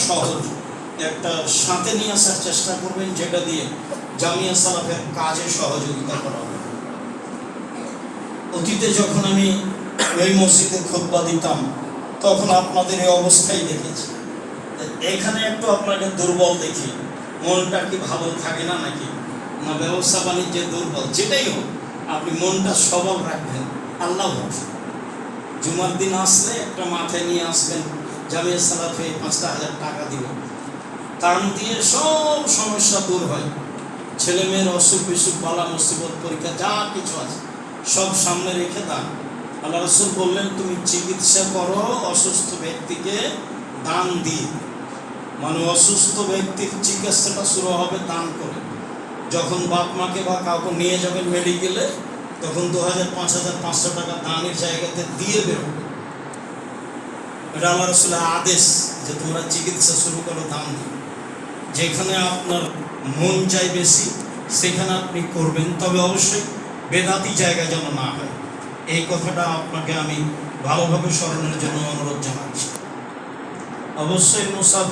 সহজ একটা সাথে নিয়ে আসার চেষ্টা করবেন, যেটা দিয়ে জামিয়া সালাফের কাজে সহযোগিতা করা হবে। অতীতে যখন আমি এই মসজিদে খুতবা দিতাম তখন আপনাদের এই অবস্থাই দেখেছি। এখানে একটু আপনাকে দুর্বল দেখি, মনটা কি ভালো থাকে না নাকি, না ব্যবসা বাণিজ্যে দুর্বল, যেটাই হোক আপনি মনটা সবল রাখবেন আল্লাহ ভরসা। জুমার দিন আসলে একটা মাথায় নিয়ে আসবেন, জামিয়া সালাফে 5,000 টাকা দিবেন, তার দিয়ে সব সমস্যা দূর হয়। ছেলে মেয়ের অসুখ বিসুখ, বালা মুসিবত, পরীক্ষা যা কিছু আছে সব সামনে রেখে দান। আল্লাহ রাসূল বললেন, তুমি চিকিৎসা করো অসুস্থ ব্যক্তিকে দান দিয়ে। মানে অসুস্থ ব্যক্তির চিকিৎসাটা শুরু হবে দান করে। যখন বাপ মাকে বা কাউকে নিয়ে যাবেন মেডিকেলে, তখন 2,000, 5,000, 500 টাকা দানের জায়গাতে দিয়ে বেরোবে। এটা আল্লাহ রাসূলের আদেশ যে তোমরা চিকিৎসা শুরু করো দান দিয়ে। যেখানে আপনার মন চাই বেশি সেখানে আপনি করবেন, তবে অবশ্যই বেদাতি জায়গা যেন না হয়। এই কথাটা আপনাকে আমি ভালোভাবে স্মরণের জন্য অনুরোধ জানাচ্ছি। অবশ্যই মুসাফির